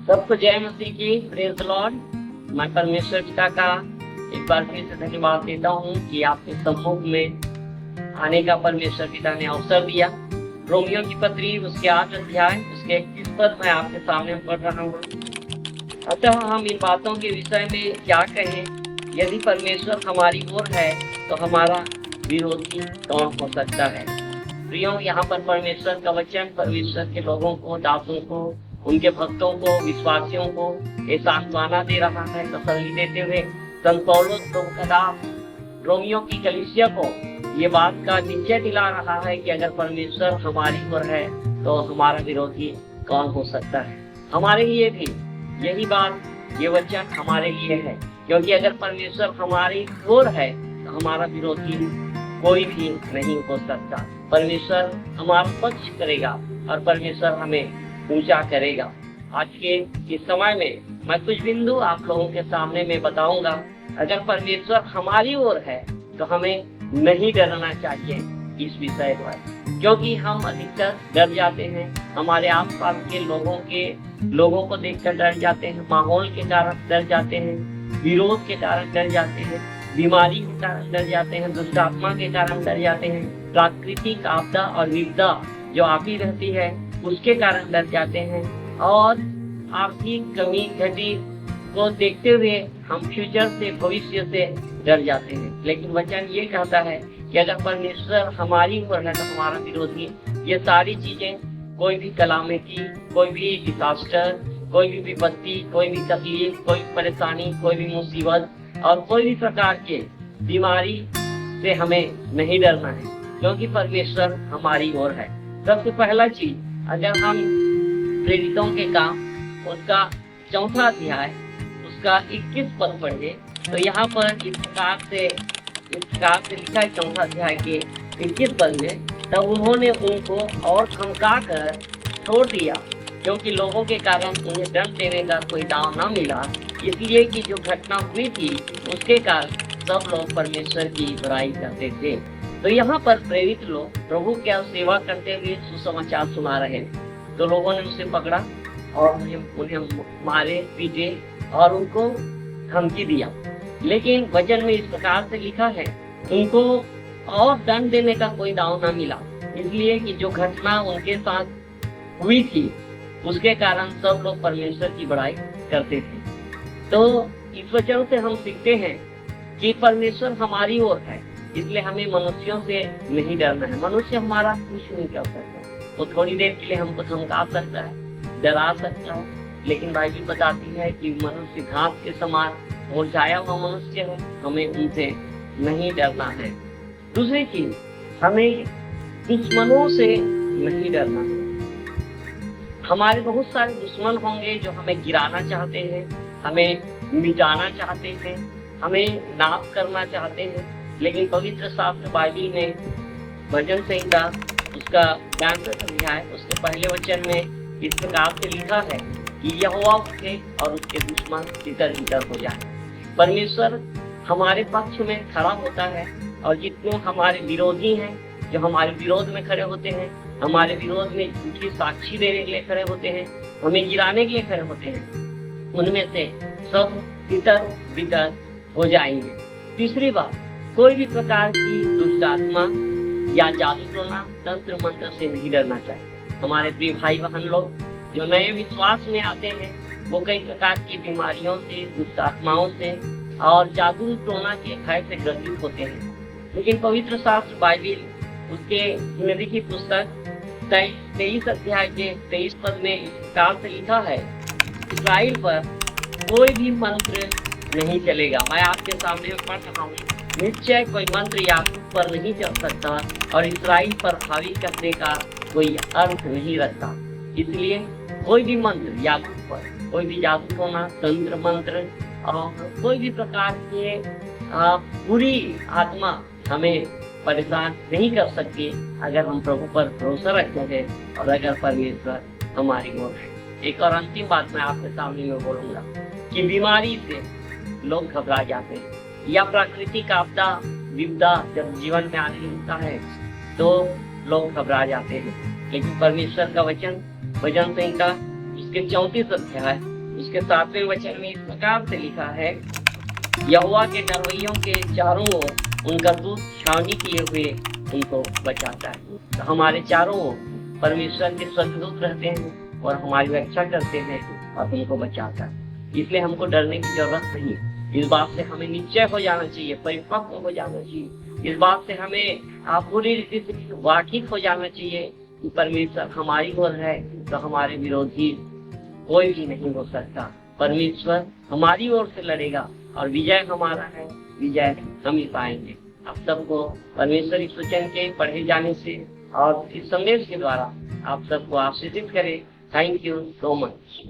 सबको जय मसीह की, प्रेज द लॉर्ड। मैं परमेश्वर पिता का एक बार फिर से धन्यवाद देता हूँ कि आपके सम्मुख में आने का परमेश्वर पिता ने अवसर दिया। रोमियो की पत्री उसके 8 अध्याय उसके 31 पद मैं आपके सामने पढ़ रहा हूँ। अतः हम इन बातों के विषय में क्या कहें? यदि परमेश्वर हमारी ओर है तो हमारा विरोधी कौन हो सकता है? प्रियो, यहाँ पर परमेश्वर का वचन परमेश्वर के लोगों को, दासों को, उनके भक्तों को, विश्वासियों को ये सांत्वना दे रहा है, तसल्ली देते हुए संत पौलुस प्रभु का दास रोमियो की कलीसिया को ये बात का निश्चय दिला रहा है कि अगर परमेश्वर हमारी ओर है तो हमारा विरोधी कौन हो सकता है। हमारे लिए भी यही बात, ये वचन हमारे लिए है, क्योंकि अगर परमेश्वर हमारी ओर है तो हमारा विरोधी कोई भी नहीं हो सकता। परमेश्वर हमारा पक्ष करेगा और परमेश्वर हमें ऊंचा करेगा। आज के इस समय में मैं कुछ बिंदु आप लोगों के सामने में बताऊंगा। अगर परमेश्वर हमारी ओर है तो हमें नहीं डरना चाहिए इस विषय पर, क्योंकि हम अधिकतर डर जाते हैं। हमारे आसपास के लोगों को देखकर डर जाते हैं, माहौल के कारण डर जाते हैं, विरोध के कारण डर जाते हैं, बीमारी के कारण डर जाते हैं, दुष्ट आत्मा के कारण डर जाते हैं, प्राकृतिक आपदा और विपदा जो आती रहती है उसके कारण डर जाते हैं, और आर्थिक कमी घटी को देखते हुए हम फ्यूचर से, भविष्य से डर जाते हैं। लेकिन वचन ये कहता है कि अगर परमेश्वर हमारी ओर है तो हमारा विरोधी, ये सारी चीजें, कोई भी कलामिटी, कोई भी डिजास्टर, कोई भी विपत्ति, कोई भी तकलीफ, कोई परेशानी, कोई भी मुसीबत और कोई भी प्रकार के बीमारी से हमें नहीं डरना है, क्योंकि परमेश्वर हमारी ओर है। सबसे पहला चीज, अगर हम प्रेरितों के काम उसका 4 अध्याय उसका 21 पद पढ़े तो यहाँ पर इस प्रकार से लिखा है 4 अध्याय के 21 पद में, तब उन्होंने उनको और धमका कर छोड़ दिया, क्योंकि लोगों के कारण उन्हें दंड देने का कोई दाव न मिला, इसलिए कि जो घटना हुई थी उसके कारण सब लोग परमेश्वर की बुराई करते थे। तो यहाँ पर प्रेरित लोग प्रभु की सेवा करते हुए सुसमाचार सुना रहे हैं, तो लोगों ने उसे पकड़ा और उन्हें मारे, पीटे और उनको धमकी दिया। लेकिन वचन में इस प्रकार से लिखा है, उनको और दंड देने का कोई दाव न मिला, इसलिए कि जो घटना उनके साथ हुई थी उसके कारण सब लोग परमेश्वर की बड़ाई करते थे। तो इस वचन से हम सीखते हैं कि परमेश्वर हमारी ओर है, इसलिए हमें मनुष्यों से नहीं डरना है। मनुष्य हमारा कुछ नहीं कर सकता, वो थोड़ी देर के लिए हमको धमका सकता है, डरा सकता है, लेकिन बाइबल बताती है कि मनुष्य घास के समान मुरझाया हुआ मनुष्य है, हमें उनसे नहीं डरना है। दूसरी चीज, हमें दुश्मनों से नहीं डरना है। हमारे बहुत सारे दुश्मन होंगे जो हमें गिराना चाहते हैं, हमें मिटाना चाहते हैं, हमें नाश करना चाहते हैं, लेकिन पवित्र शास्त्र बाइबल में भजन संहिता उसका 62 अध्याय उसके पहले वचन में इस प्रकार से लिखा है कि यहोवा उठे और उसके दुश्मन तितर-बितर हो जाए। परमेश्वर हमारे पक्ष में खड़ा होता है, और जितने हमारे विरोधी हैं, जो हमारे विरोध में खड़े होते हैं, हमारे विरोध में झूठी साक्षी देने के लिए खड़े होते हैं, हमें गिराने के लिए खड़े होते हैं, उनमें से सब तितर-बितर हो जाएंगे। तीसरी बात, कोई भी प्रकार की दुष्ट आत्मा या जादू टोना, तंत्र मंत्र से नहीं डरना चाहिए। हमारे प्रिय भाई बहन लोग जो नए विश्वास में आते हैं, वो कई प्रकार की बीमारियों से, दुष्ट आत्माओं से और जादू टोना के भय से ग्रसित होते हैं। लेकिन पवित्र शास्त्र बाइबल उसके हिंदी की पुस्तक 23 अध्याय के 23 पद में इस प्रकार से लिखा है, इस्राएल पर कोई भी मंत्र नहीं चलेगा। मैं आपके सामने पढ़ रहा हूँ, निश्चय कोई मंत्र याकूब पर नहीं चल सकता और इस्राएल पर हावी करने का कोई अर्थ नहीं रखता। इसलिए कोई भी मंत्र याकूब पर, कोई भी जादू टोना, तंत्र मंत्र और कोई भी प्रकार के बुरी आत्मा हमें परेशान नहीं कर सकती, अगर हम प्रभु पर भरोसा रखते हैं और अगर परमेश्वर हमारी ओर है। एक और अंतिम बात मैं आपके सामने में बोलूंगा कि बीमारी से लोग घबरा जाते हैं, या प्राकृतिक आपदा, विपदा जब जीवन में आने लगता है तो लोग घबरा जाते हैं। लेकिन परमेश्वर का वचन भजन संहिता उसके 34 अध्याय उसके 7वें वचन में इस प्रकार से लिखा है, यहोवा के डरवैयों के चारों ओर उनका दूत छावनी किए हुए उनको बचाता है। तो हमारे चारों ओर परमेश्वर के स्वर्गदूत रहते हैं और हमारी रक्षा करते हैं और उनको बचाता है। इसलिए हमको डरने की जरूरत नहीं। इस बात से हमें निश्चय हो जाना चाहिए, परिपक्व हो जाना चाहिए। इस बात से हमें पूरी रीति से वाकिफ हो जाना चाहिए कि परमेश्वर हमारी ओर है तो हमारे विरोधी कोई भी नहीं हो सकता। परमेश्वर हमारी ओर से लड़ेगा और विजय हमारा है, विजय हम ही पाएंगे। आप सबको परमेश्वर इस वचन के पढ़े जाने से और इस संदेश के द्वारा आप सबको आशीषित करे। Thank you so much.